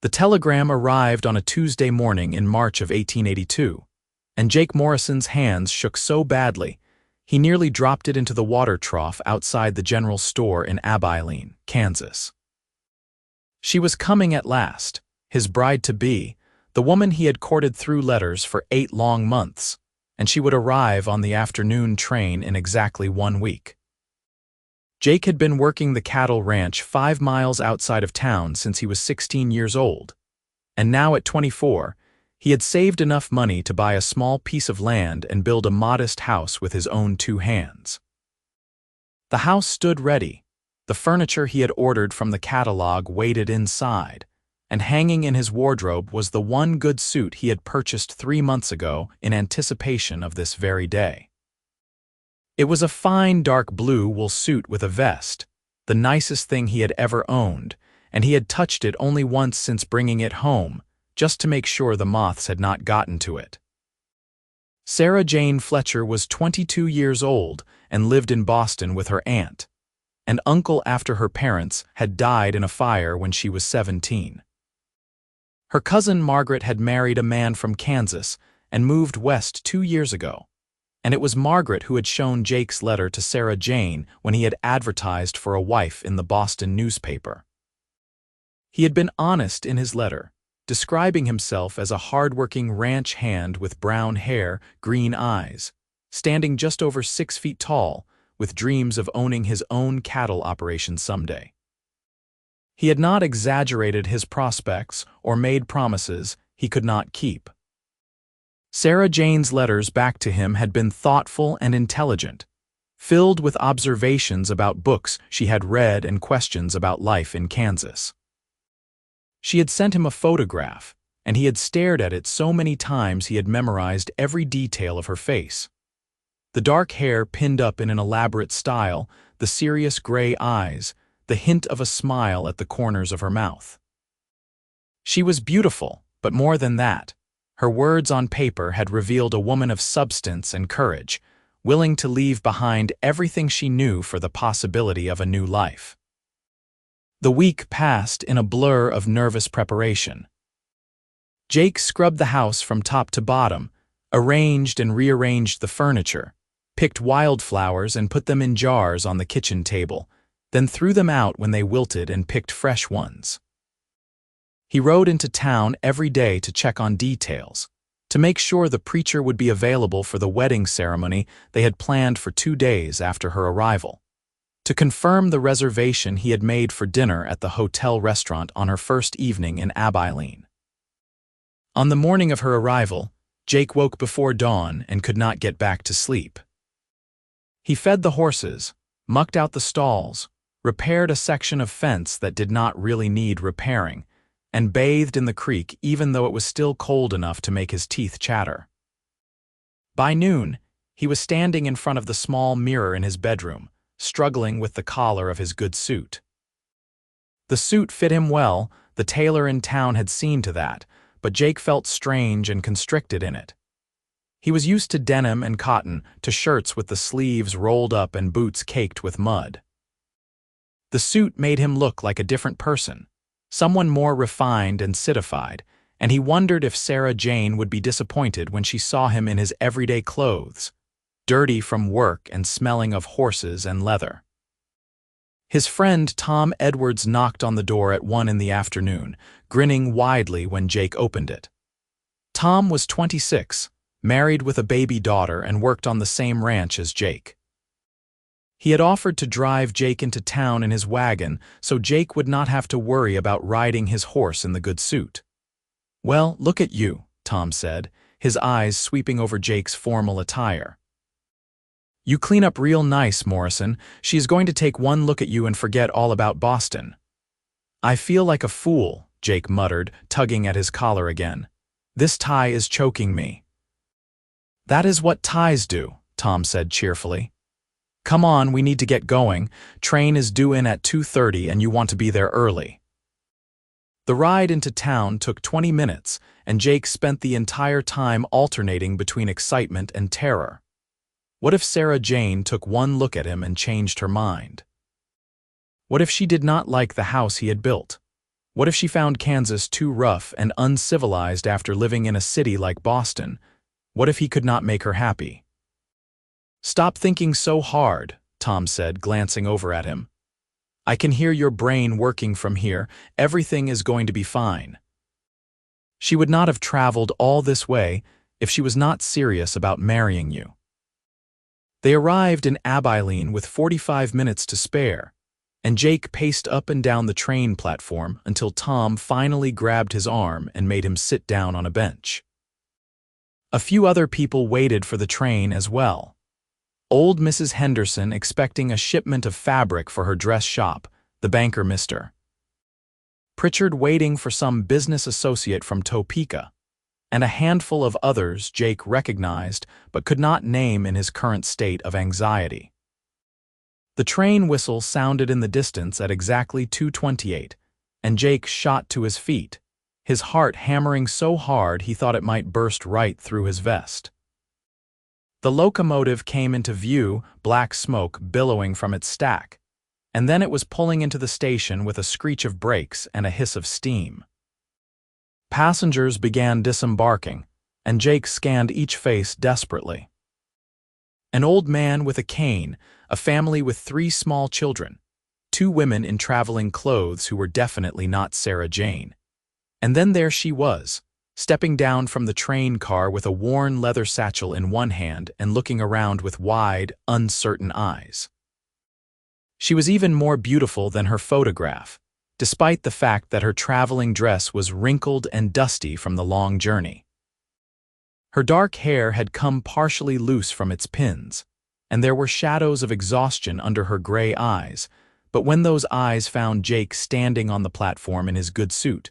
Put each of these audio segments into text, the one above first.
The telegram arrived on a Tuesday morning in March of 1882, and Jake Morrison's hands shook so badly, he nearly dropped it into the water trough outside the general store in Abilene, Kansas. She was coming at last, his bride-to-be, the woman he had courted through letters for 8 long months, and she would arrive on the afternoon train in exactly 1 week. Jake had been working the cattle ranch 5 miles outside of town since he was 16 years old, and now at 24, he had saved enough money to buy a small piece of land and build a modest house with his own 2 hands. The house stood ready, the furniture he had ordered from the catalog waited inside, and hanging in his wardrobe was the one good suit he had purchased 3 months ago in anticipation of this very day. It was a fine dark blue wool suit with a vest, the nicest thing he had ever owned, and he had touched it only once since bringing it home, just to make sure the moths had not gotten to it. Sarah Jane Fletcher was 22 years old and lived in Boston with her aunt, and uncle after her parents had died in a fire when she was 17. Her cousin Margaret had married a man from Kansas and moved west 2 years ago, and it was Margaret who had shown Jake's letter to Sarah Jane when he had advertised for a wife in the Boston newspaper. He had been honest in his letter, describing himself as a hardworking ranch hand with brown hair, green eyes, standing just over 6 feet tall, with dreams of owning his own cattle operation someday. He had not exaggerated his prospects or made promises he could not keep. Sarah Jane's letters back to him had been thoughtful and intelligent, filled with observations about books she had read and questions about life in Kansas. She had sent him a photograph, and he had stared at it so many times he had memorized every detail of her face. The dark hair pinned up in an elaborate style, the serious gray eyes, the hint of a smile at the corners of her mouth. She was beautiful, but more than that. Her words on paper had revealed a woman of substance and courage, willing to leave behind everything she knew for the possibility of a new life. The week passed in a blur of nervous preparation. Jake scrubbed the house from top to bottom, arranged and rearranged the furniture, picked wildflowers and put them in jars on the kitchen table, then threw them out when they wilted and picked fresh ones. He rode into town every day to check on details, to make sure the preacher would be available for the wedding ceremony they had planned for 2 days after her arrival, to confirm the reservation he had made for dinner at the hotel restaurant on her first evening in Abilene. On the morning of her arrival, Jake woke before dawn and could not get back to sleep. He fed the horses, mucked out the stalls, repaired a section of fence that did not really need repairing, and bathed in the creek even though it was still cold enough to make his teeth chatter. By noon, he was standing in front of the small mirror in his bedroom, struggling with the collar of his good suit. The suit fit him well, the tailor in town had seen to that, but Jake felt strange and constricted in it. He was used to denim and cotton, to shirts with the sleeves rolled up and boots caked with mud. The suit made him look like a different person, someone more refined and citified, and he wondered if Sarah Jane would be disappointed when she saw him in his everyday clothes, dirty from work and smelling of horses and leather. His friend Tom Edwards knocked on the door at 1 in the afternoon, grinning widely when Jake opened it. Tom was 26, married with a baby daughter, and worked on the same ranch as Jake. He had offered to drive Jake into town in his wagon so Jake would not have to worry about riding his horse in the good suit. "Well, look at you," Tom said, his eyes sweeping over Jake's formal attire. "You clean up real nice, Morrison. She is going to take one look at you and forget all about Boston." "I feel like a fool," Jake muttered, tugging at his collar again. "This tie is choking me." "That is what ties do," Tom said cheerfully. "Come on, we need to get going. Train is due in at 2:30 and you want to be there early." The ride into town took 20 minutes, and Jake spent the entire time alternating between excitement and terror. What if Sarah Jane took one look at him and changed her mind? What if she did not like the house he had built? What if she found Kansas too rough and uncivilized after living in a city like Boston? What if he could not make her happy? "Stop thinking so hard," Tom said, glancing over at him. "I can hear your brain working from here. Everything is going to be fine." She would not have traveled all this way if she was not serious about marrying you. They arrived in Abilene with 45 minutes to spare, and Jake paced up and down the train platform until Tom finally grabbed his arm and made him sit down on a bench. A few other people waited for the train as well. Old Mrs. Henderson expecting a shipment of fabric for her dress shop, the banker Mr. Pritchard waiting for some business associate from Topeka, and a handful of others Jake recognized but could not name in his current state of anxiety. The train whistle sounded in the distance at exactly 2:28, and Jake shot to his feet, his heart hammering so hard he thought it might burst right through his vest. The locomotive came into view, black smoke billowing from its stack, and then it was pulling into the station with a screech of brakes and a hiss of steam. Passengers began disembarking, and Jake scanned each face desperately. An old man with a cane, a family with 3 small children, 2 women in traveling clothes who were definitely not Sarah Jane. And then there she was, stepping down from the train car with a worn leather satchel in one hand and looking around with wide, uncertain eyes. She was even more beautiful than her photograph, despite the fact that her traveling dress was wrinkled and dusty from the long journey. Her dark hair had come partially loose from its pins, and there were shadows of exhaustion under her gray eyes, but when those eyes found Jake standing on the platform in his good suit,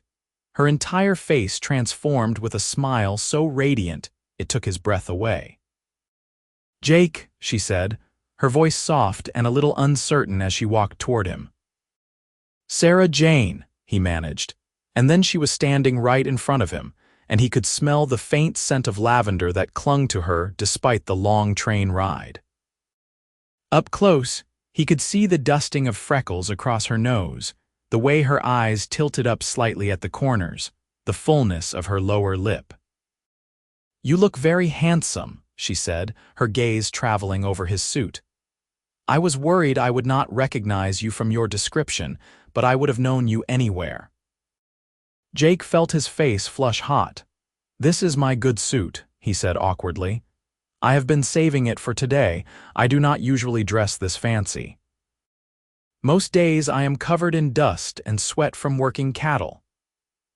her entire face transformed with a smile so radiant it took his breath away. "Jake," she said, her voice soft and a little uncertain as she walked toward him. "Sarah Jane," he managed, and then she was standing right in front of him, and he could smell the faint scent of lavender that clung to her despite the long train ride. Up close, he could see the dusting of freckles across her nose, the way her eyes tilted up slightly at the corners, the fullness of her lower lip. "You look very handsome," she said, her gaze traveling over his suit. "I was worried I would not recognize you from your description, but I would have known you anywhere." Jake felt his face flush hot. "This is my good suit," he said awkwardly. "I have been saving it for today. I do not usually dress this fancy. Most days I am covered in dust and sweat from working cattle."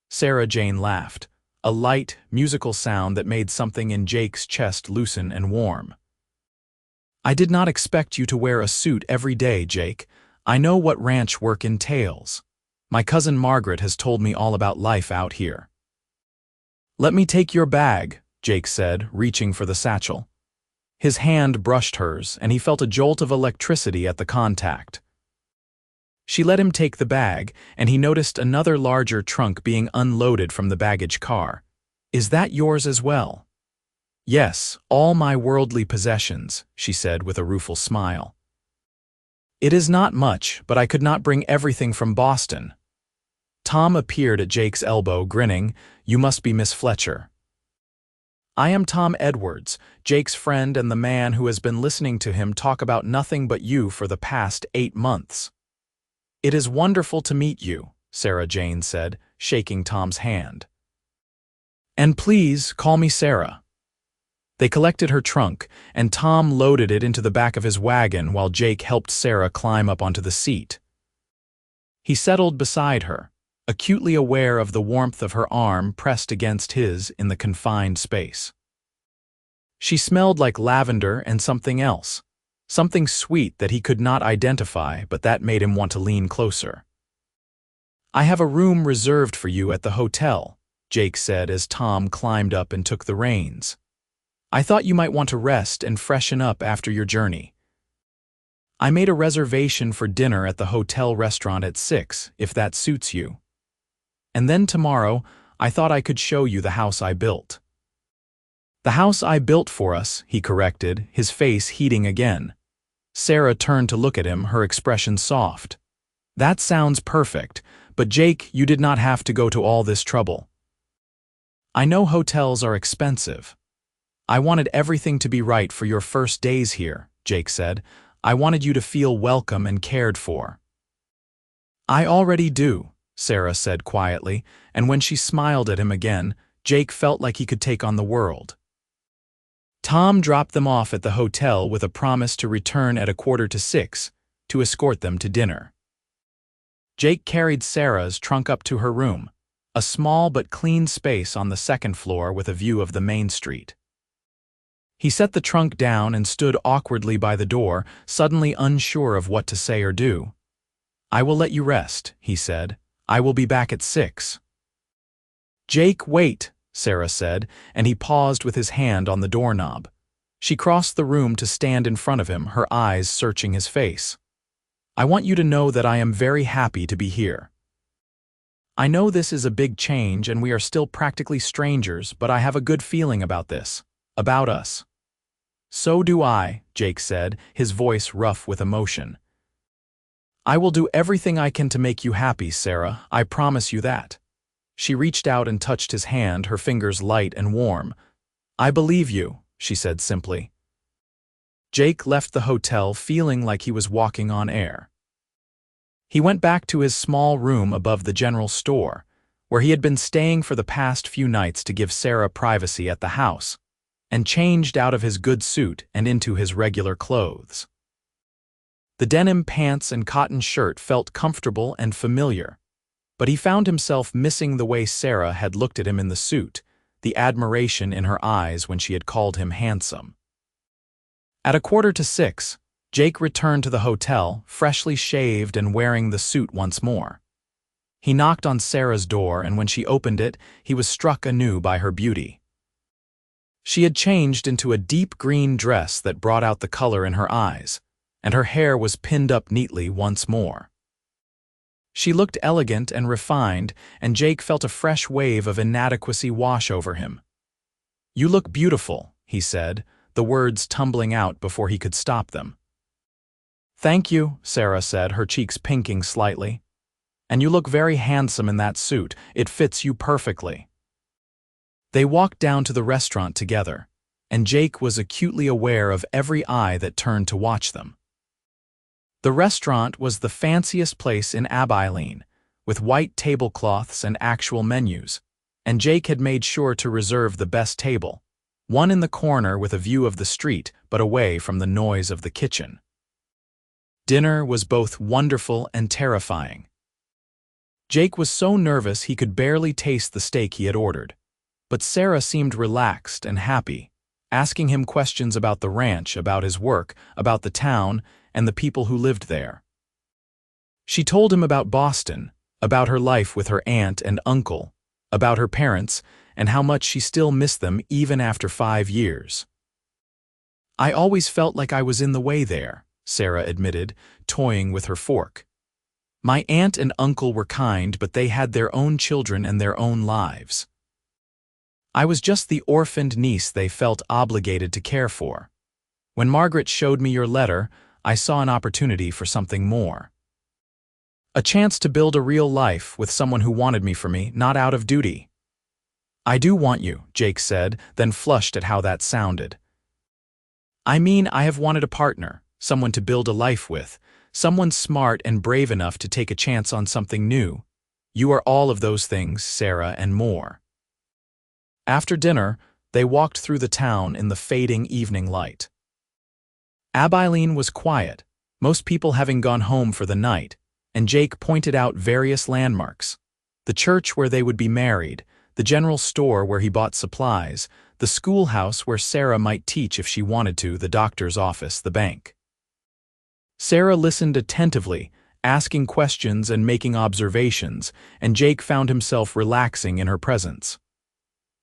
Sarah Jane laughed, a light, musical sound that made something in Jake's chest loosen and warm. "I did not expect you to wear a suit every day, Jake. I know what ranch work entails. My cousin Margaret has told me all about life out here." "Let me take your bag," Jake said, reaching for the satchel. His hand brushed hers, and he felt a jolt of electricity at the contact. She let him take the bag, and he noticed another larger trunk being unloaded from the baggage car. "Is that yours as well?" "Yes, all my worldly possessions," she said with a rueful smile. "It is not much, but I could not bring everything from Boston." Tom appeared at Jake's elbow, grinning. "You must be Miss Fletcher." "I am Tom Edwards, Jake's friend and the man who has been listening to him talk about nothing but you for the past 8 months. "It is wonderful to meet you," Sarah Jane said, shaking Tom's hand. "And please call me Sarah." They collected her trunk, and Tom loaded it into the back of his wagon while Jake helped Sarah climb up onto the seat. He settled beside her, acutely aware of the warmth of her arm pressed against his in the confined space. She smelled like lavender and something else, something sweet that he could not identify, but that made him want to lean closer. "I have a room reserved for you at the hotel," Jake said as Tom climbed up and took the reins. "I thought you might want to rest and freshen up after your journey. I made a reservation for dinner at the hotel restaurant at 6, if that suits you. And then tomorrow, I thought I could show you the house I built." "The house I built for us," he corrected, his face heating again. Sarah turned to look at him, her expression soft. "That sounds perfect, But Jake, you did not have to go to all this trouble. I know hotels are expensive. I wanted everything to be right for your first days here, Jake said. I wanted you to feel welcome and cared for. I already do, Sarah said quietly, and when she smiled at him again, Jake felt like he could take on the world. Tom dropped them off at the hotel with a promise to return at 5:45 to escort them to dinner. Jake carried Sarah's trunk up to her room, a small but clean space on the second floor with a view of the main street. He set the trunk down and stood awkwardly by the door, suddenly unsure of what to say or do. I will let you rest, he said. I will be back at 6. Jake, wait, Sarah said, and he paused with his hand on the doorknob. She crossed the room to stand in front of him, her eyes searching his face. I want you to know that I am very happy to be here. I know this is a big change and we are still practically strangers, but I have a good feeling about this, about us. So do I, Jake said, his voice rough with emotion. I will do everything I can to make you happy, Sarah, I promise you that. She reached out and touched his hand, her fingers light and warm. I believe you, she said simply. Jake left the hotel feeling like he was walking on air. He went back to his small room above the general store, where he had been staying for the past few nights to give Sarah privacy at the house, and changed out of his good suit and into his regular clothes. The denim pants and cotton shirt felt comfortable and familiar, but he found himself missing the way Sarah had looked at him in the suit, the admiration in her eyes when she had called him handsome. At 5:45, Jake returned to the hotel, freshly shaved and wearing the suit once more. He knocked on Sarah's door, and when she opened it, he was struck anew by her beauty. She had changed into a deep green dress that brought out the color in her eyes, and her hair was pinned up neatly once more. She looked elegant and refined, and Jake felt a fresh wave of inadequacy wash over him. You look beautiful, he said, the words tumbling out before he could stop them. Thank you, Sarah said, her cheeks pinking slightly. And you look very handsome in that suit. It fits you perfectly. They walked down to the restaurant together, and Jake was acutely aware of every eye that turned to watch them. The restaurant was the fanciest place in Abilene, with white tablecloths and actual menus, and Jake had made sure to reserve the best table, one in the corner with a view of the street but away from the noise of the kitchen. Dinner was both wonderful and terrifying. Jake was so nervous he could barely taste the steak he had ordered, but Sarah seemed relaxed and happy, asking him questions about the ranch, about his work, about the town, and the people who lived there. She told him about Boston, about her life with her aunt and uncle, about her parents, and how much she still missed them even after 5 years. I always felt like I was in the way there, Sarah admitted, toying with her fork. My aunt and uncle were kind, but they had their own children and their own lives. I was just the orphaned niece they felt obligated to care for. When Margaret showed me your letter, I saw an opportunity for something more. A chance to build a real life with someone who wanted me for me, not out of duty. I do want you, Jake said, then flushed at how that sounded. I mean, I have wanted a partner, someone to build a life with, someone smart and brave enough to take a chance on something new. You are all of those things, Sarah, and more. After dinner, they walked through the town in the fading evening light. Abilene was quiet, most people having gone home for the night, and Jake pointed out various landmarks: the church where they would be married, the general store where he bought supplies, the schoolhouse where Sarah might teach if she wanted to, the doctor's office, the bank. Sarah listened attentively, asking questions and making observations, and Jake found himself relaxing in her presence.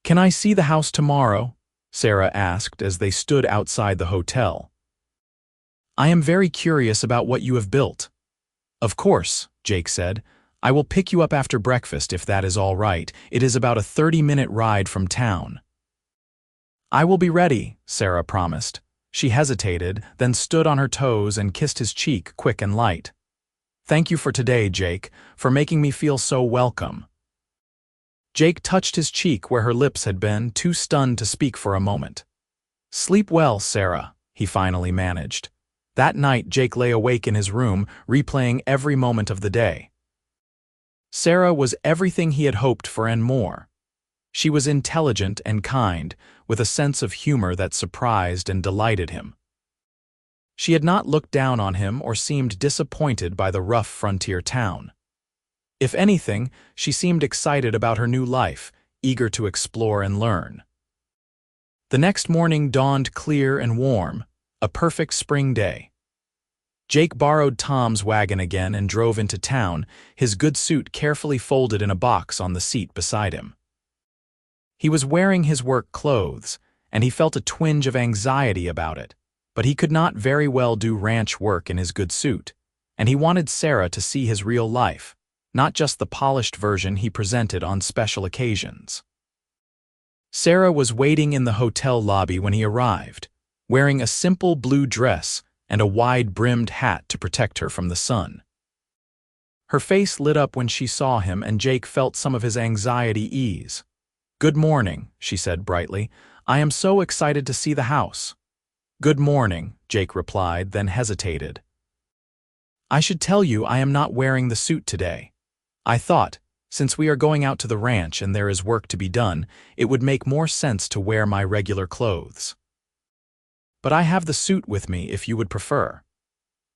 Can I see the house tomorrow? Sarah asked as they stood outside the hotel. I am very curious about what you have built. Of course, Jake said. I will pick you up after breakfast if that is all right. It is about a 30-minute ride from town. I will be ready, Sarah promised. She hesitated, then stood on her toes and kissed his cheek quick and light. Thank you for today, Jake, for making me feel so welcome. Jake touched his cheek where her lips had been, too stunned to speak for a moment. Sleep well, Sarah, he finally managed. That night, Jake lay awake in his room, replaying every moment of the day. Sarah was everything he had hoped for and more. She was intelligent and kind, with a sense of humor that surprised and delighted him. She had not looked down on him or seemed disappointed by the rough frontier town. If anything, she seemed excited about her new life, eager to explore and learn. The next morning dawned clear and warm, a perfect spring day. Jake borrowed Tom's wagon again and drove into town, his good suit carefully folded in a box on the seat beside him. He was wearing his work clothes, and he felt a twinge of anxiety about it, but he could not very well do ranch work in his good suit, and he wanted Sarah to see his real life, not just the polished version he presented on special occasions. Sarah was waiting in the hotel lobby when he arrived, wearing a simple blue dress and a wide-brimmed hat to protect her from the sun. Her face lit up when she saw him, and Jake felt some of his anxiety ease. "Good morning," she said brightly. "I am so excited to see the house." "Good morning," Jake replied, then hesitated. "I should tell you I am not wearing the suit today. I thought, since we are going out to the ranch and there is work to be done, it would make more sense to wear my regular clothes. But I have the suit with me if you would prefer."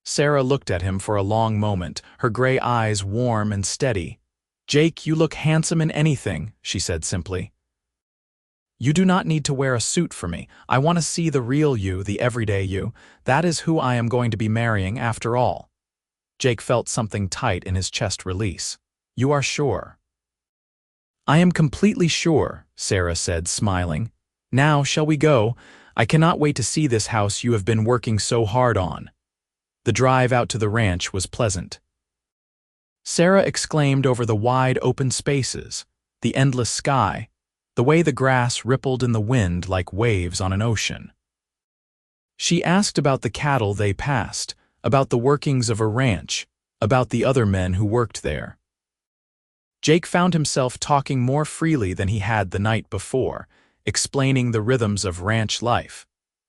Sarah looked at him for a long moment, her gray eyes warm and steady. "Jake, you look handsome in anything," she said simply. "You do not need to wear a suit for me. I want to see the real you, the everyday you. That is who I am going to be marrying after all." Jake felt something tight in his chest release. "You are sure?" "I am completely sure," Sarah said, smiling. "Now, shall we go? I cannot wait to see this house you have been working so hard on." The drive out to the ranch was pleasant. Sarah exclaimed over the wide open spaces, the endless sky, the way the grass rippled in the wind like waves on an ocean. She asked about the cattle they passed, about the workings of a ranch, about the other men who worked there. Jake found himself talking more freely than he had the night before, explaining the rhythms of ranch life,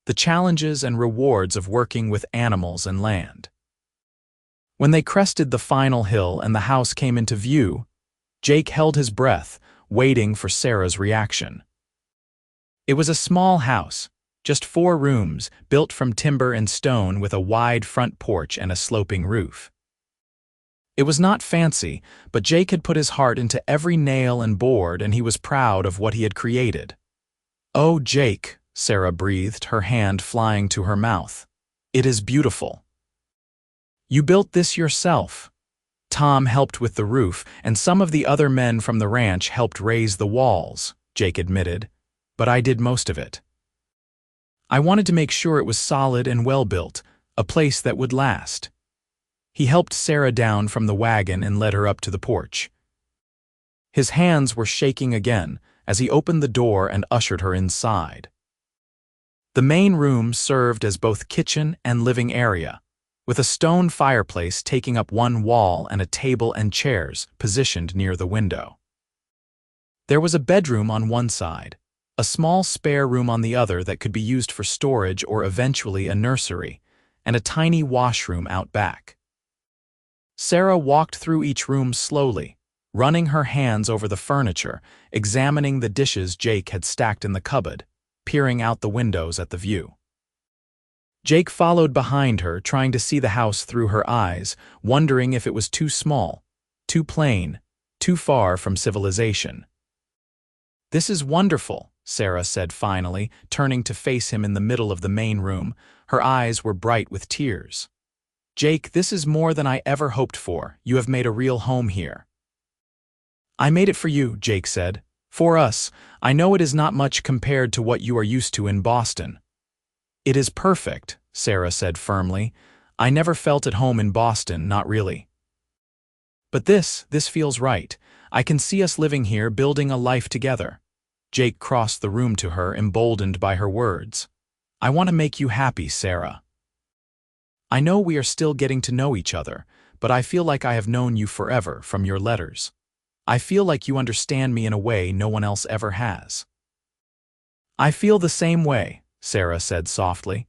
the challenges and rewards of working with animals and land. When they crested the final hill and the house came into view, Jake held his breath, waiting for Sarah's reaction. It was a small house, just 4 rooms, built from timber and stone with a wide front porch and a sloping roof. It was not fancy, but Jake had put his heart into every nail and board, and he was proud of what he had created. "Oh, Jake," Sarah breathed, her hand flying to her mouth. "It is beautiful." "You built this yourself." Tom helped with the roof, and some of the other men from the ranch helped raise the walls, Jake admitted, "but I did most of it. I wanted to make sure it was solid and well-built, a place that would last." He helped Sarah down from the wagon and led her up to the porch. His hands were shaking again as he opened the door and ushered her inside. The main room served as both kitchen and living area, with a stone fireplace taking up one wall and a table and chairs positioned near the window. There was a bedroom on one side, a small spare room on the other that could be used for storage or eventually a nursery, and a tiny washroom out back. Sarah walked through each room slowly, running her hands over the furniture, examining the dishes Jake had stacked in the cupboard, peering out the windows at the view. Jake followed behind her, trying to see the house through her eyes, wondering if it was too small, too plain, too far from civilization. "This is wonderful," Sarah said finally, turning to face him in the middle of the main room. Her eyes were bright with tears. "Jake, this is more than I ever hoped for. You have made a real home here." "I made it for you," Jake said. "For us. I know it is not much compared to what you are used to in Boston." "It is perfect," Sarah said firmly. "I never felt at home in Boston, not really. But this feels right. I can see us living here, building a life together." Jake crossed the room to her, emboldened by her words. "I want to make you happy, Sarah. I know we are still getting to know each other, but I feel like I have known you forever from your letters. I feel like you understand me in a way no one else ever has." "I feel the same way," Sarah said softly.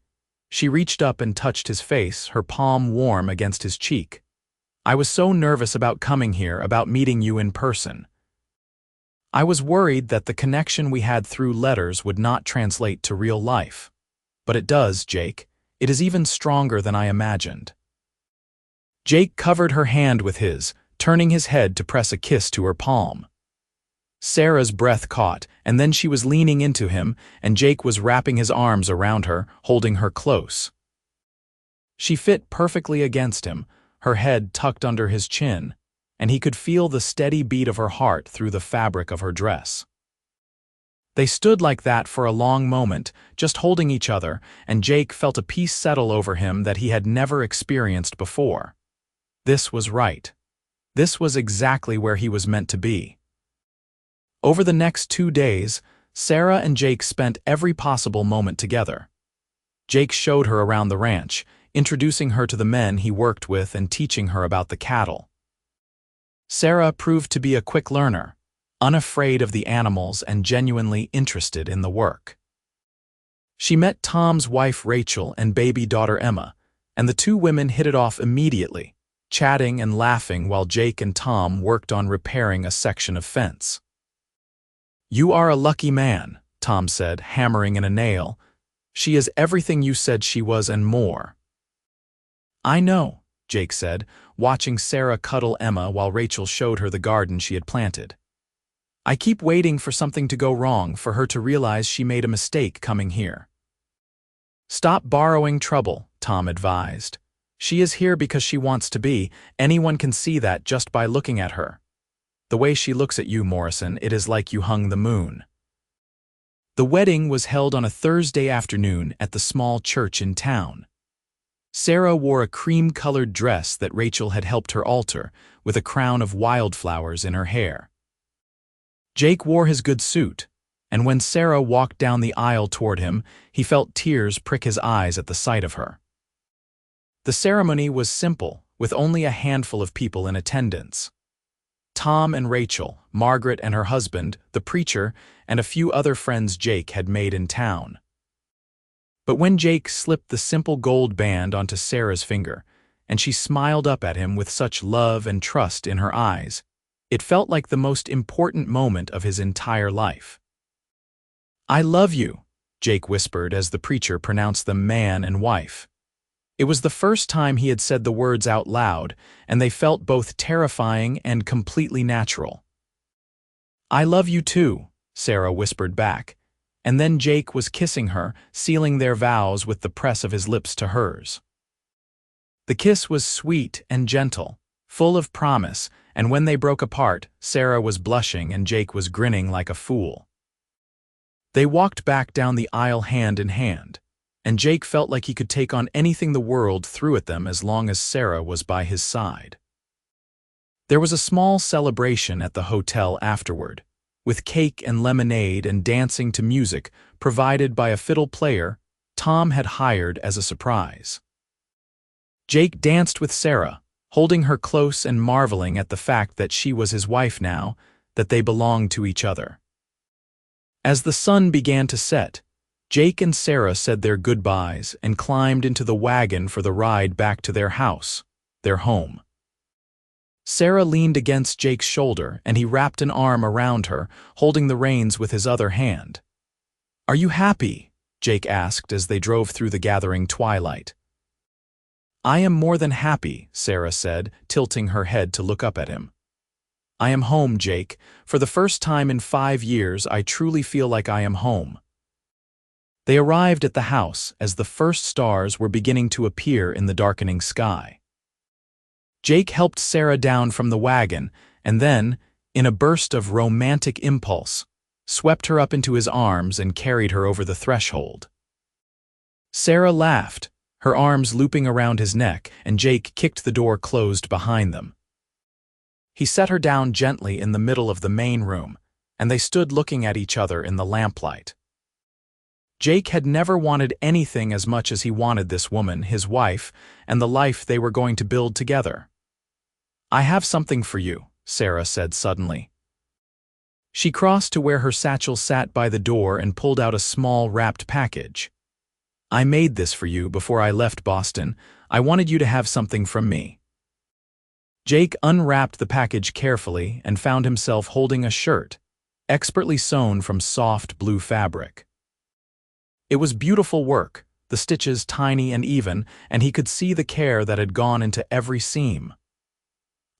She reached up and touched his face, her palm warm against his cheek. "I was so nervous about coming here, about meeting you in person. I was worried that the connection we had through letters would not translate to real life. But it does, Jake. It is even stronger than I imagined." Jake covered her hand with his, turning his head to press a kiss to her palm. Sarah's breath caught, and then she was leaning into him, and Jake was wrapping his arms around her, holding her close. She fit perfectly against him, her head tucked under his chin, and he could feel the steady beat of her heart through the fabric of her dress. They stood like that for a long moment, just holding each other, and Jake felt a peace settle over him that he had never experienced before. This was right. This was exactly where he was meant to be. Over the next 2 days, Sarah and Jake spent every possible moment together. Jake showed her around the ranch, introducing her to the men he worked with and teaching her about the cattle. Sarah proved to be a quick learner, unafraid of the animals and genuinely interested in the work. She met Tom's wife Rachel and baby daughter Emma, and the two women hit it off immediately, chatting and laughing while Jake and Tom worked on repairing a section of fence. "You are a lucky man," Tom said, hammering in a nail. "She is everything you said she was and more." "I know," Jake said, watching Sarah cuddle Emma while Rachel showed her the garden she had planted. "I keep waiting for something to go wrong, for her to realize she made a mistake coming here." "Stop borrowing trouble," Tom advised. "She is here because she wants to be. Anyone can see that just by looking at her. The way she looks at you, Morrison, it is like you hung the moon." The wedding was held on a Thursday afternoon at the small church in town. Sarah wore a cream-colored dress that Rachel had helped her alter, with a crown of wildflowers in her hair. Jake wore his good suit, and when Sarah walked down the aisle toward him, he felt tears prick his eyes at the sight of her. The ceremony was simple, with only a handful of people in attendance. Tom and Rachel, Margaret and her husband, the preacher, and a few other friends Jake had made in town. But when Jake slipped the simple gold band onto Sarah's finger, and she smiled up at him with such love and trust in her eyes, it felt like the most important moment of his entire life. "I love you," Jake whispered as the preacher pronounced them man and wife. It was the first time he had said the words out loud, and they felt both terrifying and completely natural. "I love you too," Sarah whispered back, and then Jake was kissing her, sealing their vows with the press of his lips to hers. The kiss was sweet and gentle, full of promise, and when they broke apart, Sarah was blushing and Jake was grinning like a fool. They walked back down the aisle hand in hand, and Jake felt like he could take on anything the world threw at them as long as Sarah was by his side. There was a small celebration at the hotel afterward, with cake and lemonade and dancing to music provided by a fiddle player Tom had hired as a surprise. Jake danced with Sarah, holding her close and marveling at the fact that she was his wife now, that they belonged to each other. As the sun began to set, Jake and Sarah said their goodbyes and climbed into the wagon for the ride back to their house, their home. Sarah leaned against Jake's shoulder and he wrapped an arm around her, holding the reins with his other hand. "Are you happy?" Jake asked as they drove through the gathering twilight. "I am more than happy," Sarah said, tilting her head to look up at him. "I am home, Jake. For the first time in 5 years, I truly feel like I am home." They arrived at the house as the first stars were beginning to appear in the darkening sky. Jake helped Sarah down from the wagon and then, in a burst of romantic impulse, swept her up into his arms and carried her over the threshold. Sarah laughed, her arms looping around his neck, and Jake kicked the door closed behind them. He set her down gently in the middle of the main room, and they stood looking at each other in the lamplight. Jake had never wanted anything as much as he wanted this woman, his wife, and the life they were going to build together. "I have something for you," Sarah said suddenly. She crossed to where her satchel sat by the door and pulled out a small wrapped package. "I made this for you before I left Boston. I wanted you to have something from me." Jake unwrapped the package carefully and found himself holding a shirt, expertly sewn from soft blue fabric. It was beautiful work, the stitches tiny and even, and he could see the care that had gone into every seam.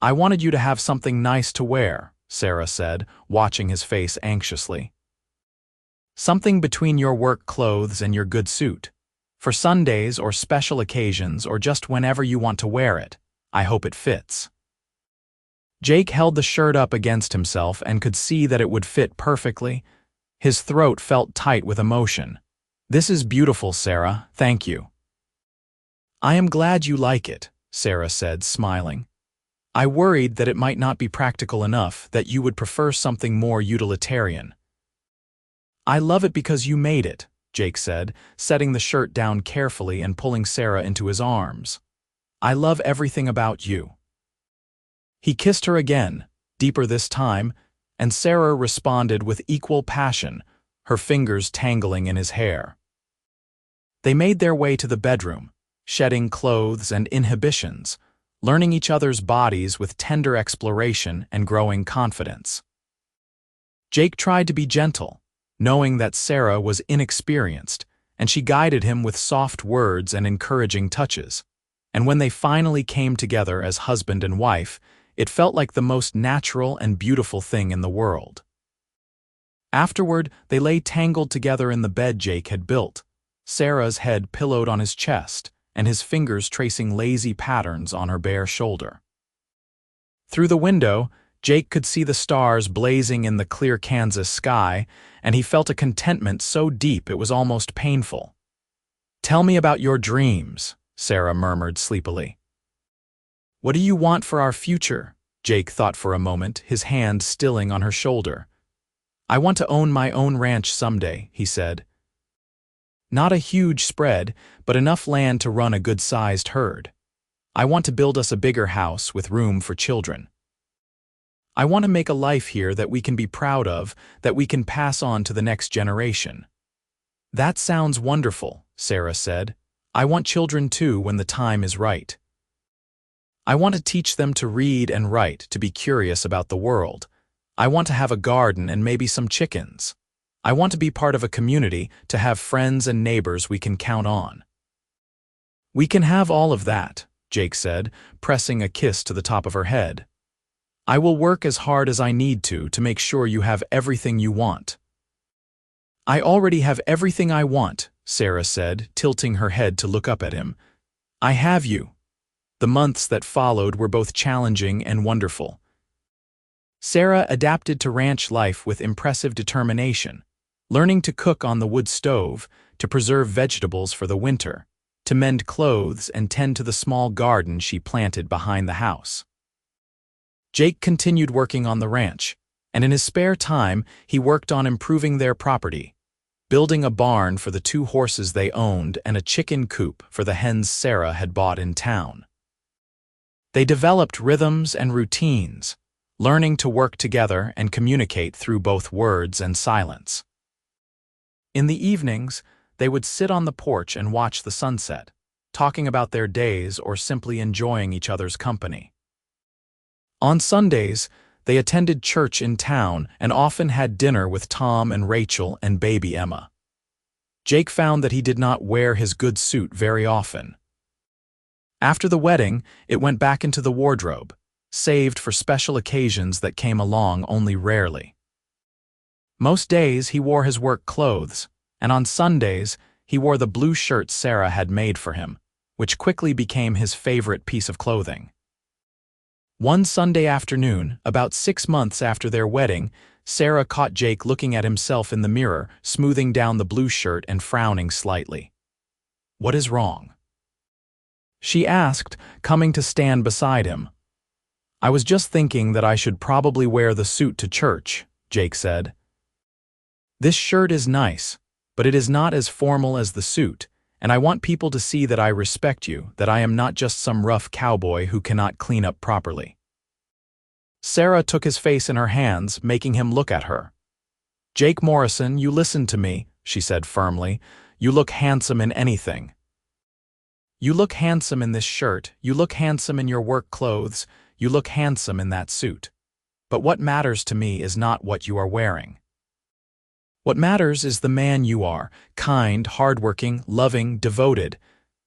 "I wanted you to have something nice to wear," Sarah said, watching his face anxiously. "Something between your work clothes and your good suit. For Sundays or special occasions or just whenever you want to wear it. I hope it fits." Jake held the shirt up against himself and could see that it would fit perfectly. His throat felt tight with emotion. "This is beautiful, Sarah, thank you." "I am glad you like it," Sarah said, smiling. "I worried that it might not be practical enough, that you would prefer something more utilitarian." "I love it because you made it," Jake said, setting the shirt down carefully and pulling Sarah into his arms. "I love everything about you." He kissed her again, deeper this time, and Sarah responded with equal passion, her fingers tangling in his hair. They made their way to the bedroom, shedding clothes and inhibitions, learning each other's bodies with tender exploration and growing confidence. Jake tried to be gentle, knowing that Sarah was inexperienced, and she guided him with soft words and encouraging touches. And when they finally came together as husband and wife, it felt like the most natural and beautiful thing in the world. Afterward, they lay tangled together in the bed Jake had built, Sarah's head pillowed on his chest, and his fingers tracing lazy patterns on her bare shoulder. Through the window, Jake could see the stars blazing in the clear Kansas sky, and he felt a contentment so deep it was almost painful. "Tell me about your dreams," Sarah murmured sleepily. "What do you want for our future?" Jake thought for a moment, his hand stilling on her shoulder. "I want to own my own ranch someday," he said. "Not a huge spread, but enough land to run a good-sized herd. I want to build us a bigger house with room for children. I want to make a life here that we can be proud of, that we can pass on to the next generation." "That sounds wonderful," Sarah said. "I want children too when the time is right. I want to teach them to read and write, to be curious about the world. I want to have a garden and maybe some chickens. I want to be part of a community, to have friends and neighbors we can count on." "We can have all of that," Jake said, pressing a kiss to the top of her head. "I will work as hard as I need to make sure you have everything you want." "I already have everything I want," Sarah said, tilting her head to look up at him. "I have you." The months that followed were both challenging and wonderful. Sarah adapted to ranch life with impressive determination, learning to cook on the wood stove, to preserve vegetables for the winter, to mend clothes and tend to the small garden she planted behind the house. Jake continued working on the ranch, and in his spare time he worked on improving their property, building a barn for the 2 horses they owned and a chicken coop for the hens Sarah had bought in town. They developed rhythms and routines, learning to work together and communicate through both words and silence. In the evenings, they would sit on the porch and watch the sunset, talking about their days or simply enjoying each other's company. On Sundays, they attended church in town and often had dinner with Tom and Rachel and baby Emma. Jake found that he did not wear his good suit very often. After the wedding, it went back into the wardrobe, saved for special occasions that came along only rarely. Most days he wore his work clothes, and on Sundays he wore the blue shirt Sarah had made for him, which quickly became his favorite piece of clothing. One Sunday afternoon, about 6 months after their wedding, Sarah caught Jake looking at himself in the mirror, smoothing down the blue shirt and frowning slightly. "What is wrong?" she asked, coming to stand beside him. "I was just thinking that I should probably wear the suit to church," Jake said. "This shirt is nice, but it is not as formal as the suit, and I want people to see that I respect you, that I am not just some rough cowboy who cannot clean up properly." Sarah took his face in her hands, making him look at her. "Jake Morrison, you listen to me," she said firmly. "You look handsome in anything. You look handsome in this shirt, you look handsome in your work clothes, you look handsome in that suit. But what matters to me is not what you are wearing. What matters is the man you are, kind, hardworking, loving, devoted.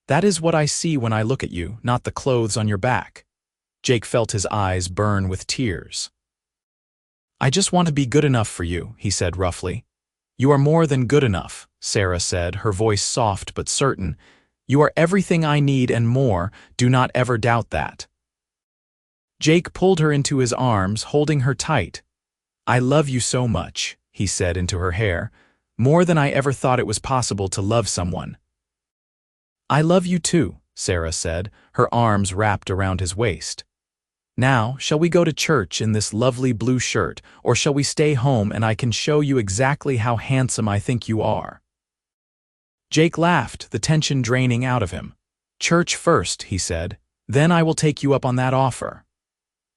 That is what I see when I look at you, not the clothes on your back." Jake felt his eyes burn with tears. "I just want to be good enough for you," he said roughly. "You are more than good enough," Sarah said, her voice soft but certain. "You are everything I need and more, do not ever doubt that." Jake pulled her into his arms, holding her tight. "I love you so much," he said into her hair, "more than I ever thought it was possible to love someone." "I love you too," Sarah said, her arms wrapped around his waist. "Now, shall we go to church in this lovely blue shirt, or shall we stay home and I can show you exactly how handsome I think you are?" Jake laughed, the tension draining out of him. "Church first," he said, "then I will take you up on that offer."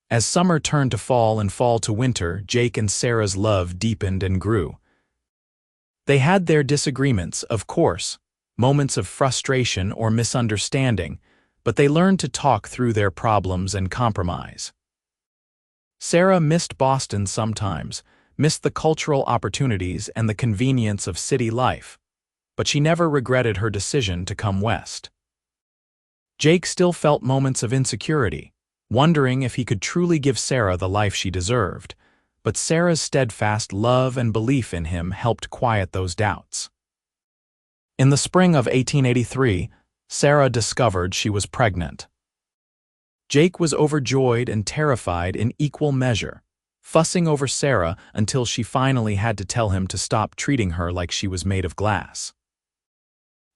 As summer turned to fall and fall to winter, Jake and Sarah's love deepened and grew. They had their disagreements, of course, moments of frustration or misunderstanding, but they learned to talk through their problems and compromise. Sarah missed Boston sometimes, missed the cultural opportunities and the convenience of city life, but she never regretted her decision to come west. Jake still felt moments of insecurity, wondering if he could truly give Sarah the life she deserved, but Sarah's steadfast love and belief in him helped quiet those doubts. In the spring of 1883, Sarah discovered she was pregnant. Jake was overjoyed and terrified in equal measure, fussing over Sarah until she finally had to tell him to stop treating her like she was made of glass.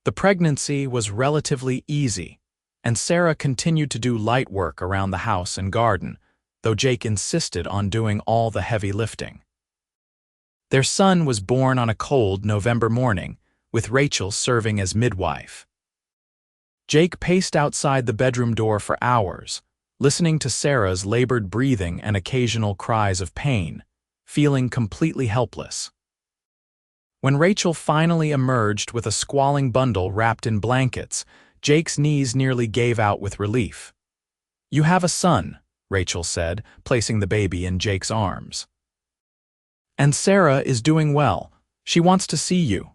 The pregnancy was relatively easy, and Sarah continued to do light work around the house and garden, though Jake insisted on doing all the heavy lifting. Their son was born on a cold November morning, with Rachel serving as midwife. Jake paced outside the bedroom door for hours, listening to Sarah's labored breathing and occasional cries of pain, feeling completely helpless. When Rachel finally emerged with a squalling bundle wrapped in blankets, Jake's knees nearly gave out with relief. "You have a son," Rachel said, placing the baby in Jake's arms. "And Sarah is doing well. She wants to see you."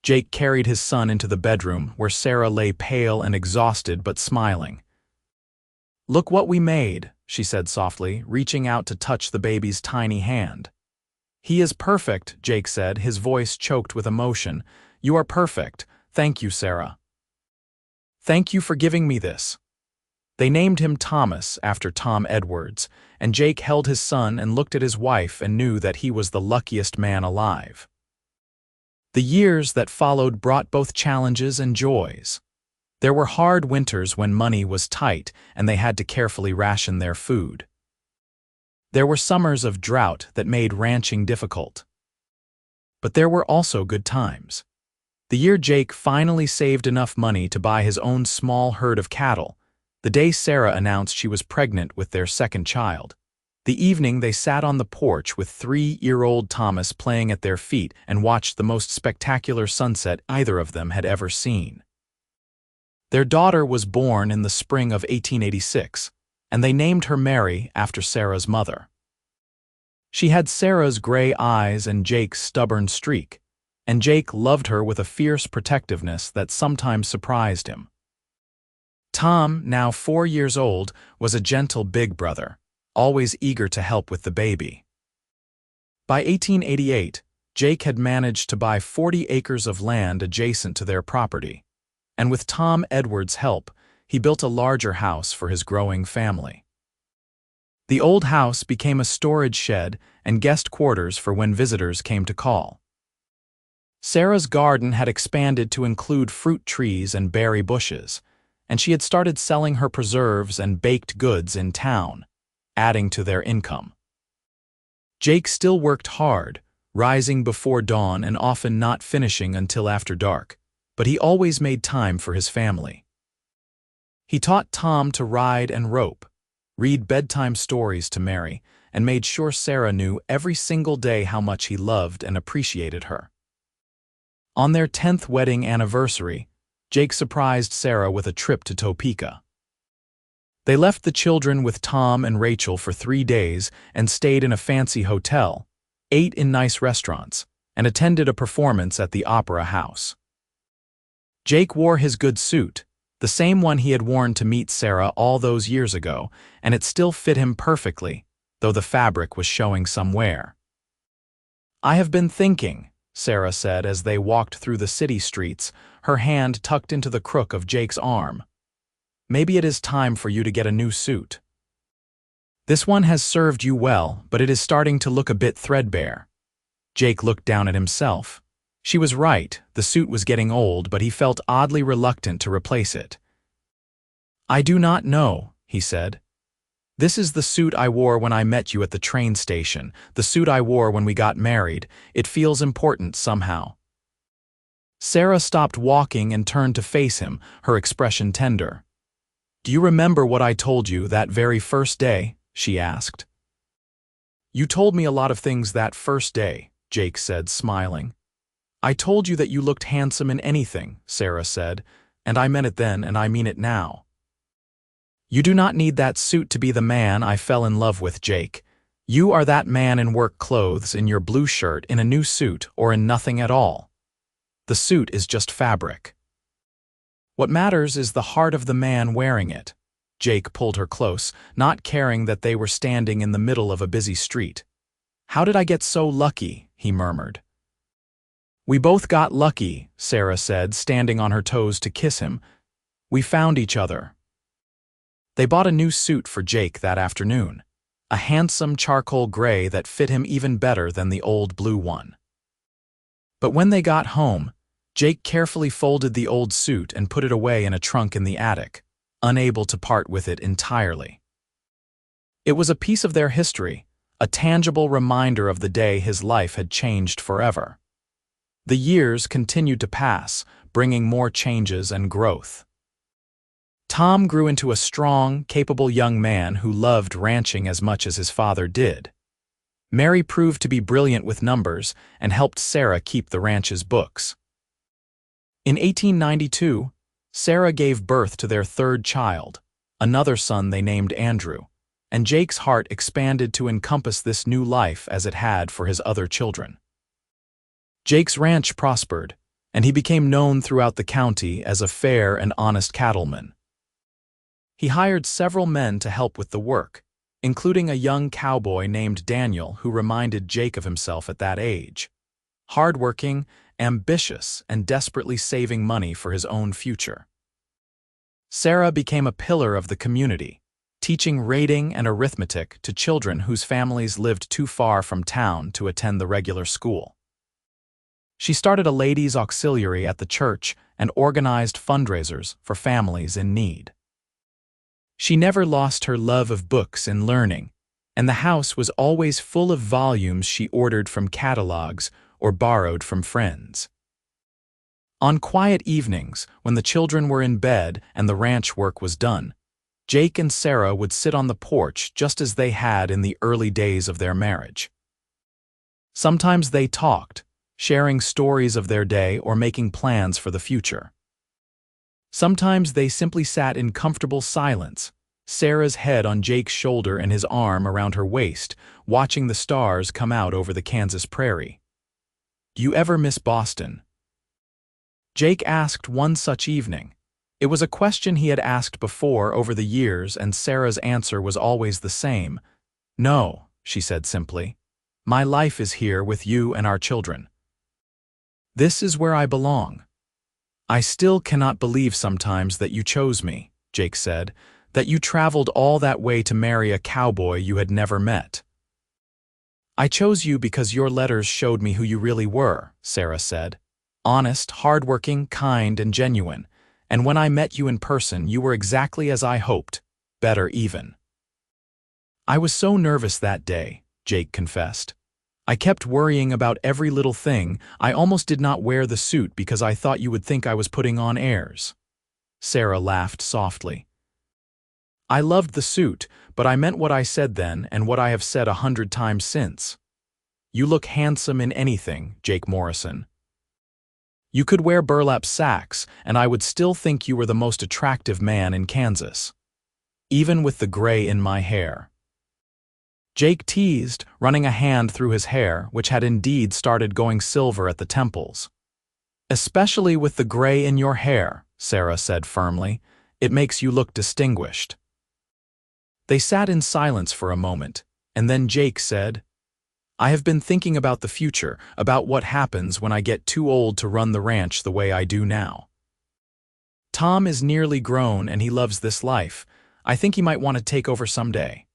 Jake carried his son into the bedroom, where Sarah lay pale and exhausted but smiling. "Look what we made," she said softly, reaching out to touch the baby's tiny hand. "He is perfect," Jake said, his voice choked with emotion. "You are perfect. Thank you, Sarah. Thank you for giving me this." They named him Thomas after Tom Edwards, and Jake held his son and looked at his wife and knew that he was the luckiest man alive. The years that followed brought both challenges and joys. There were hard winters when money was tight and they had to carefully ration their food. There were summers of drought that made ranching difficult. But there were also good times. The year Jake finally saved enough money to buy his own small herd of cattle, the day Sarah announced she was pregnant with their second child. The evening they sat on the porch with 3-year-old Thomas playing at their feet and watched the most spectacular sunset either of them had ever seen. Their daughter was born in the spring of 1886, and they named her Mary after Sarah's mother. She had Sarah's gray eyes and Jake's stubborn streak, and Jake loved her with a fierce protectiveness that sometimes surprised him. Tom, now 4 years old, was a gentle big brother, always eager to help with the baby. By 1888, Jake had managed to buy 40 acres of land adjacent to their property, and with Tom Edwards' help, he built a larger house for his growing family. The old house became a storage shed and guest quarters for when visitors came to call. Sarah's garden had expanded to include fruit trees and berry bushes, and she had started selling her preserves and baked goods in town, adding to their income. Jake still worked hard, rising before dawn and often not finishing until after dark, but he always made time for his family. He taught Tom to ride and rope, read bedtime stories to Mary, and made sure Sarah knew every single day how much he loved and appreciated her. On their 10th wedding anniversary, Jake surprised Sarah with a trip to Topeka. They left the children with Tom and Rachel for 3 days and stayed in a fancy hotel, ate in nice restaurants, and attended a performance at the Opera House. Jake wore his good suit, the same one he had worn to meet Sarah all those years ago, and it still fit him perfectly, though the fabric was showing some wear. "I have been thinking," Sarah said as they walked through the city streets, her hand tucked into the crook of Jake's arm. "Maybe it is time for you to get a new suit. This one has served you well, but it is starting to look a bit threadbare." Jake looked down at himself. She was right, the suit was getting old, but he felt oddly reluctant to replace it. "I do not know," he said. "This is the suit I wore when I met you at the train station, the suit I wore when we got married. It feels important somehow." Sarah stopped walking and turned to face him, her expression tender. "Do you remember what I told you that very first day?" she asked. "You told me a lot of things that first day," Jake said, smiling. "I told you that you looked handsome in anything," Sarah said, "and I meant it then and I mean it now." "You do not need that suit to be the man I fell in love with, Jake. You are that man in work clothes, in your blue shirt, in a new suit, or in nothing at all. The suit is just fabric. What matters is the heart of the man wearing it." Jake pulled her close, not caring that they were standing in the middle of a busy street. "How did I get so lucky?" he murmured. "We both got lucky," Sarah said, standing on her toes to kiss him. "We found each other." They bought a new suit for Jake that afternoon, a handsome charcoal gray that fit him even better than the old blue one. But when they got home, Jake carefully folded the old suit and put it away in a trunk in the attic, unable to part with it entirely. It was a piece of their history, a tangible reminder of the day his life had changed forever. The years continued to pass, bringing more changes and growth. Tom grew into a strong, capable young man who loved ranching as much as his father did. Mary proved to be brilliant with numbers and helped Sarah keep the ranch's books. In 1892, Sarah gave birth to their third child, another son they named Andrew, and Jake's heart expanded to encompass this new life as it had for his other children. Jake's ranch prospered, and he became known throughout the county as a fair and honest cattleman. He hired several men to help with the work, including a young cowboy named Daniel who reminded Jake of himself at that age. Hardworking, ambitious, and desperately saving money for his own future. Sarah became a pillar of the community, teaching rating and arithmetic to children whose families lived too far from town to attend the regular school. She started a ladies' auxiliary at the church and organized fundraisers for families in need. She never lost her love of books and learning, and the house was always full of volumes she ordered from catalogs or borrowed from friends. On quiet evenings, when the children were in bed and the ranch work was done, Jake and Sarah would sit on the porch just as they had in the early days of their marriage. Sometimes they talked, sharing stories of their day or making plans for the future. Sometimes they simply sat in comfortable silence, Sarah's head on Jake's shoulder and his arm around her waist, watching the stars come out over the Kansas prairie. "Do you ever miss Boston?" Jake asked one such evening. It was a question he had asked before over the years, and Sarah's answer was always the same. "No," she said simply. "My life is here with you and our children. This is where I belong." "I still cannot believe sometimes that you chose me," Jake said, "that you traveled all that way to marry a cowboy you had never met." "I chose you because your letters showed me who you really were," Sarah said. "Honest, hardworking, kind, and genuine. And when I met you in person, you were exactly as I hoped, better even." "I was so nervous that day," Jake confessed. "I kept worrying about every little thing. I almost did not wear the suit because I thought you would think I was putting on airs." Sarah laughed softly. I loved the suit, but I meant what I said then and what I have said 100 times since. You look handsome in anything, Jake Morrison. You could wear burlap sacks, and I would still think you were the most attractive man in Kansas. Even with the gray in my hair. Jake teased, running a hand through his hair, which had indeed started going silver at the temples. Especially with the gray in your hair, Sarah said firmly. It makes you look distinguished. They sat in silence for a moment, and then Jake said, I have been thinking about the future, about what happens when I get too old to run the ranch the way I do now. Tom is nearly grown and he loves this life. I think he might want to take over someday.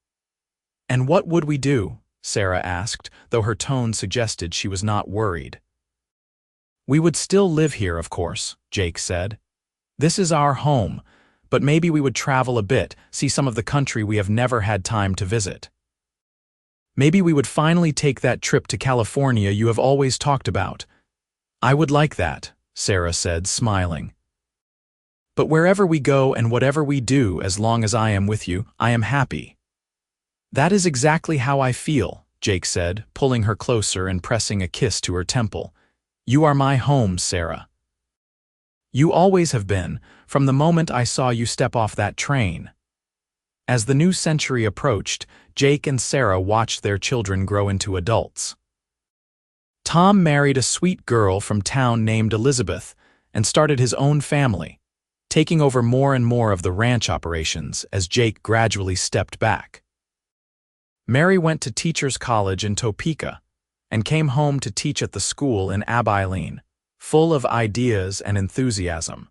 And what would we do? Sarah asked, though her tone suggested she was not worried. We would still live here, of course, Jake said. This is our home, but maybe we would travel a bit, see some of the country we have never had time to visit. Maybe we would finally take that trip to California you have always talked about. I would like that, Sarah said, smiling. But wherever we go and whatever we do, as long as I am with you, I am happy. That is exactly how I feel, Jake said, pulling her closer and pressing a kiss to her temple. You are my home, Sarah. You always have been, from the moment I saw you step off that train. As the new century approached, Jake and Sarah watched their children grow into adults. Tom married a sweet girl from town named Elizabeth and started his own family, taking over more and more of the ranch operations as Jake gradually stepped back. Mary went to teachers' college in Topeka and came home to teach at the school in Abilene, full of ideas and enthusiasm.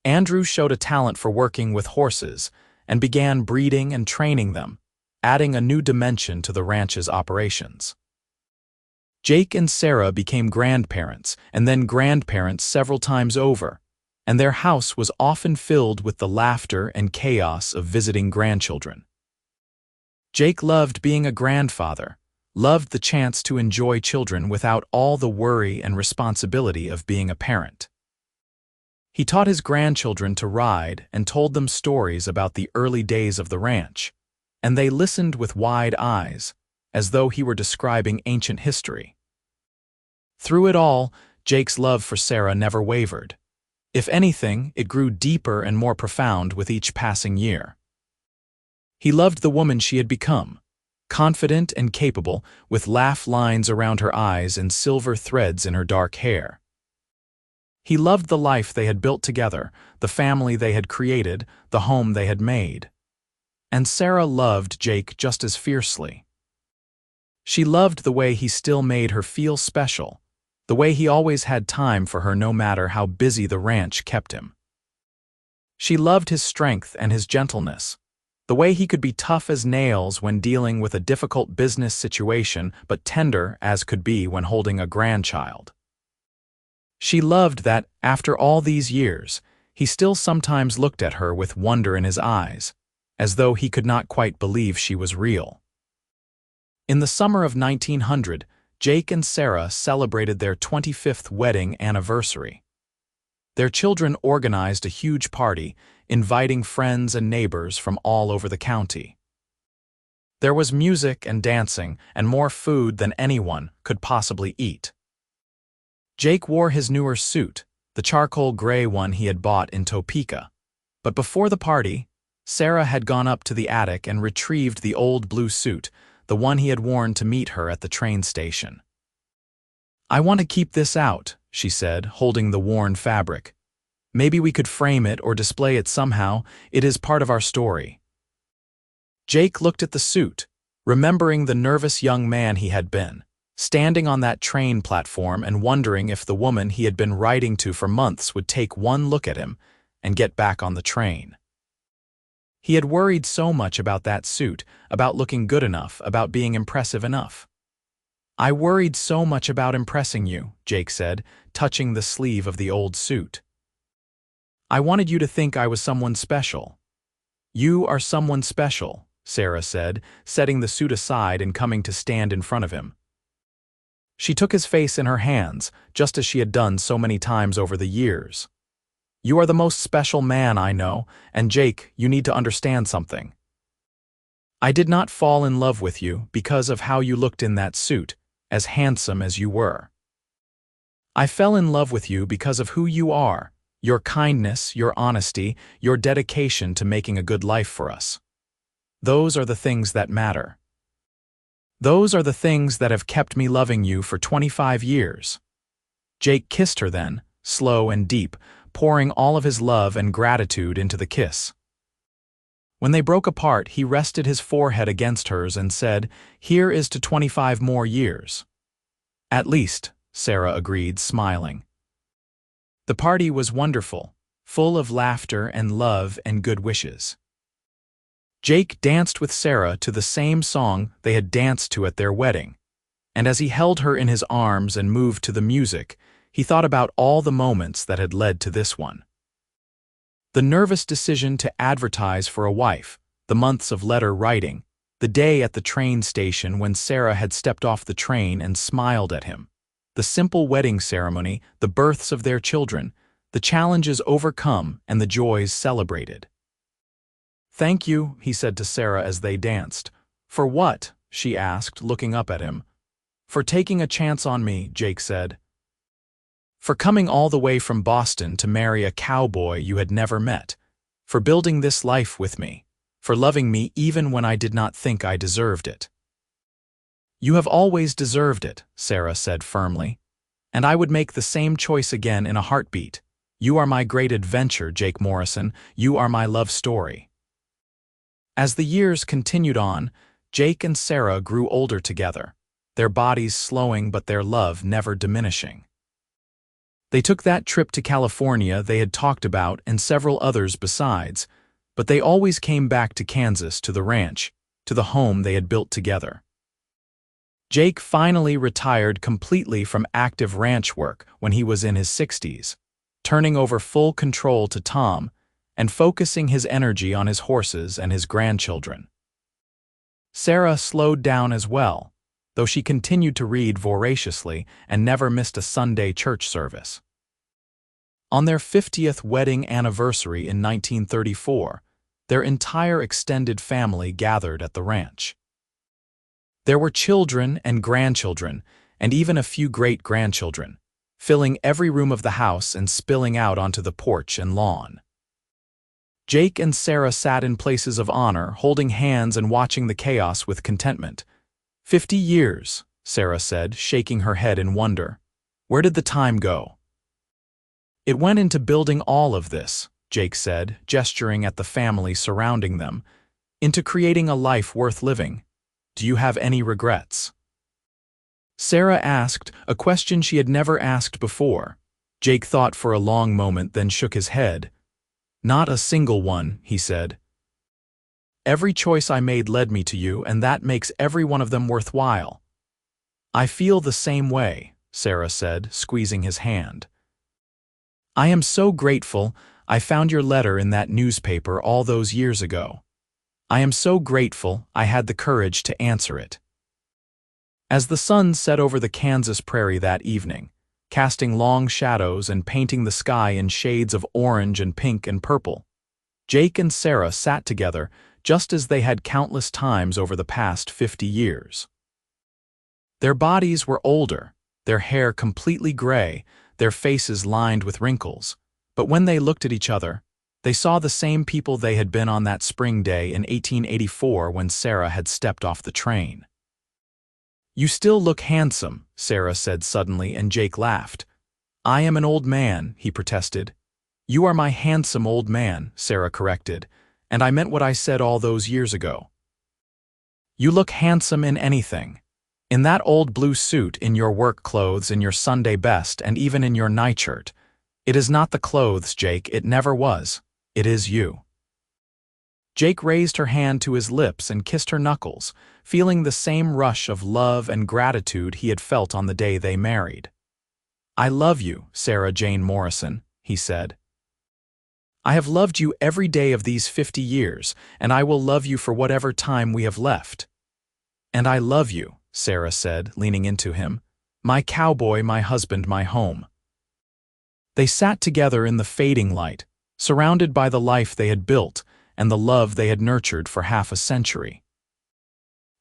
Andrew showed a talent for working with horses and began breeding and training them, adding a new dimension to the ranch's operations. Jake and Sarah became grandparents and then grandparents several times over, and their house was often filled with the laughter and chaos of visiting grandchildren. Jake loved being a grandfather, loved the chance to enjoy children without all the worry and responsibility of being a parent. He taught his grandchildren to ride and told them stories about the early days of the ranch, and they listened with wide eyes, as though he were describing ancient history. Through it all, Jake's love for Sarah never wavered. If anything, it grew deeper and more profound with each passing year. He loved the woman she had become, confident and capable, with laugh lines around her eyes and silver threads in her dark hair. He loved the life they had built together, the family they had created, the home they had made. And Sarah loved Jake just as fiercely. She loved the way he still made her feel special, the way he always had time for her no matter how busy the ranch kept him. She loved his strength and his gentleness, the way he could be tough as nails when dealing with a difficult business situation but tender as could be when holding a grandchild. She loved that, after all these years, he still sometimes looked at her with wonder in his eyes, as though he could not quite believe she was real. In the summer of 1900, Jake and Sarah celebrated their 25th wedding anniversary. Their children organized a huge party, inviting friends and neighbors from all over the county. There was music and dancing and more food than anyone could possibly eat. Jake wore his newer suit, the charcoal gray one he had bought in Topeka. But before the party, Sarah had gone up to the attic and retrieved the old blue suit, the one he had worn to meet her at the train station. I want to keep this out, she said, holding the worn fabric. Maybe we could frame it or display it somehow. It is part of our story. Jake looked at the suit, remembering the nervous young man he had been, standing on that train platform and wondering if the woman he had been writing to for months would take one look at him and get back on the train. He had worried so much about that suit, about looking good enough, about being impressive enough. I worried so much about impressing you, Jake said, touching the sleeve of the old suit. I wanted you to think I was someone special. You are someone special, Sarah said, setting the suit aside and coming to stand in front of him. She took his face in her hands, just as she had done so many times over the years. You are the most special man I know, and Jake, you need to understand something. I did not fall in love with you because of how you looked in that suit, as handsome as you were. I fell in love with you because of who you are, your kindness, your honesty, your dedication to making a good life for us. Those are the things that matter. Those are the things that have kept me loving you for 25 years. Jake kissed her then, slow and deep, pouring all of his love and gratitude into the kiss. When they broke apart, he rested his forehead against hers and said, "Here is to 25 more years." "At least," Sarah agreed, smiling. The party was wonderful, full of laughter and love and good wishes. Jake danced with Sarah to the same song they had danced to at their wedding, and as he held her in his arms and moved to the music, he thought about all the moments that had led to this one. The nervous decision to advertise for a wife, the months of letter writing, the day at the train station when Sarah had stepped off the train and smiled at him, the simple wedding ceremony, the births of their children, the challenges overcome and the joys celebrated. "Thank you," he said to Sarah as they danced. "For what?" she asked, looking up at him. "For taking a chance on me," Jake said. "For coming all the way from Boston to marry a cowboy you had never met. For building this life with me. For loving me even when I did not think I deserved it." "You have always deserved it," Sarah said firmly. "And I would make the same choice again in a heartbeat. You are my great adventure, Jake Morrison. You are my love story." As the years continued on, Jake and Sarah grew older together, their bodies slowing but their love never diminishing. They took that trip to California they had talked about and several others besides, but they always came back to Kansas, to the ranch, to the home they had built together. Jake finally retired completely from active ranch work when he was in his 60s, turning over full control to Tom and focusing his energy on his horses and his grandchildren. Sarah slowed down as well, though she continued to read voraciously and never missed a Sunday church service. On their 50th wedding anniversary in 1934, their entire extended family gathered at the ranch. There were children and grandchildren, and even a few great-grandchildren, filling every room of the house and spilling out onto the porch and lawn. Jake and Sarah sat in places of honor, holding hands and watching the chaos with contentment. 50 years, Sarah said, shaking her head in wonder. Where did the time go? It went into building all of this, Jake said, gesturing at the family surrounding them, into creating a life worth living. Do you have any regrets? Sarah asked, a question she had never asked before. Jake thought for a long moment, then shook his head. Not a single one, he said. Every choice I made led me to you, and that makes every one of them worthwhile. I feel the same way, Sarah said, squeezing his hand. I am so grateful I found your letter in that newspaper all those years ago. I am so grateful I had the courage to answer it. As the sun set over the Kansas prairie that evening, casting long shadows and painting the sky in shades of orange and pink and purple, Jake and Sarah sat together just as they had countless times over the past 50 years. Their bodies were older, their hair completely gray, their faces lined with wrinkles, but when they looked at each other, they saw the same people they had been on that spring day in 1884 when Sarah had stepped off the train. You still look handsome, Sarah said suddenly, and Jake laughed. I am an old man, he protested. You are my handsome old man, Sarah corrected, and I meant what I said all those years ago. You look handsome in anything. In that old blue suit, in your work clothes, in your Sunday best, and even in your nightshirt. It is not the clothes, Jake, it never was. It is you. Jake raised her hand to his lips and kissed her knuckles, feeling the same rush of love and gratitude he had felt on the day they married. I love you, Sarah Jane Morrison, he said. I have loved you every day of these 50 years, and I will love you for whatever time we have left. And I love you, Sarah said, leaning into him. My cowboy, my husband, my home. They sat together in the fading light, surrounded by the life they had built and the love they had nurtured for half a century.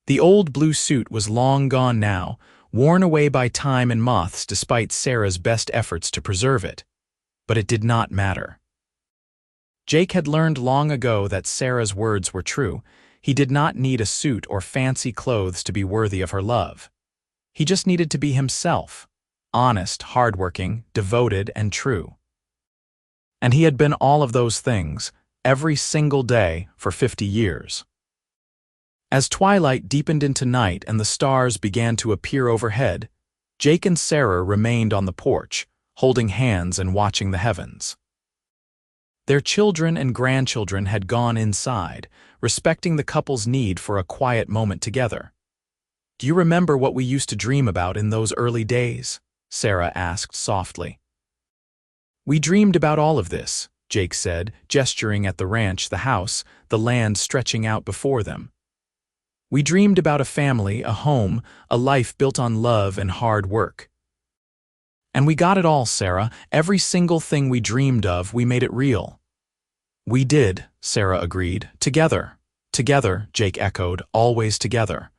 The old blue suit was long gone now, worn away by time and moths despite Sarah's best efforts to preserve it. But it did not matter. Jake had learned long ago that Sarah's words were true. He did not need a suit or fancy clothes to be worthy of her love. He just needed to be himself, honest, hardworking, devoted, and true. And he had been all of those things, every single day for 50 years. As twilight deepened into night and the stars began to appear overhead, Jake and Sarah remained on the porch, holding hands and watching the heavens. Their children and grandchildren had gone inside, respecting the couple's need for a quiet moment together. "Do you remember what we used to dream about in those early days?" Sarah asked softly. "We dreamed about all of this," Jake said, gesturing at the ranch, the house, the land stretching out before them. "We dreamed about a family, a home, a life built on love and hard work. And we got it all, Sarah. Every single thing we dreamed of, we made it real." "We did," Sarah agreed. "Together." "Together," Jake echoed, "always together."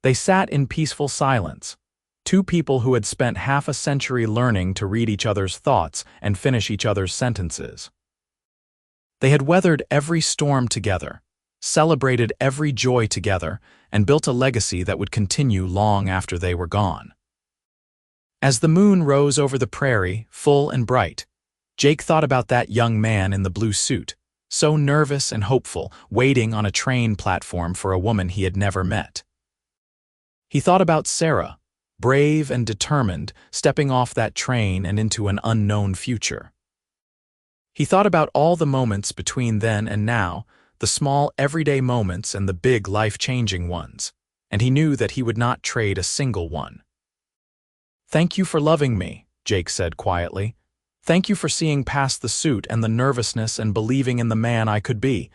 They sat in peaceful silence, two people who had spent half a century learning to read each other's thoughts and finish each other's sentences. They had weathered every storm together, celebrated every joy together, and built a legacy that would continue long after they were gone. As the moon rose over the prairie, full and bright, Jake thought about that young man in the blue suit, so nervous and hopeful, waiting on a train platform for a woman he had never met. He thought about Sarah, brave and determined, stepping off that train and into an unknown future. He thought about all the moments between then and now, the small everyday moments and the big life-changing ones, and he knew that he would not trade a single one. "Thank you for loving me," Jake said quietly. "Thank you for seeing past the suit and the nervousness and believing in the man I could be."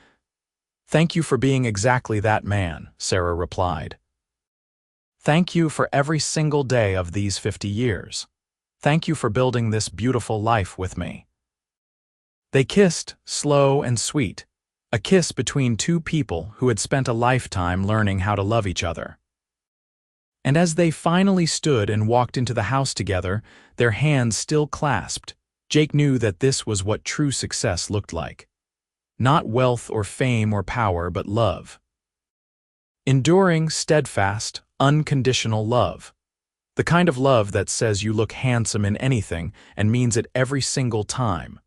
"Thank you for being exactly that man," Sarah replied. "Thank you for every single day of these 50 years. Thank you for building this beautiful life with me." They kissed, slow and sweet, a kiss between two people who had spent a lifetime learning how to love each other. And as they finally stood and walked into the house together, their hands still clasped, Jake knew that this was what true success looked like. Not wealth or fame or power, but love. Enduring, steadfast, unconditional love. The kind of love that says you look handsome in anything and means it every single time.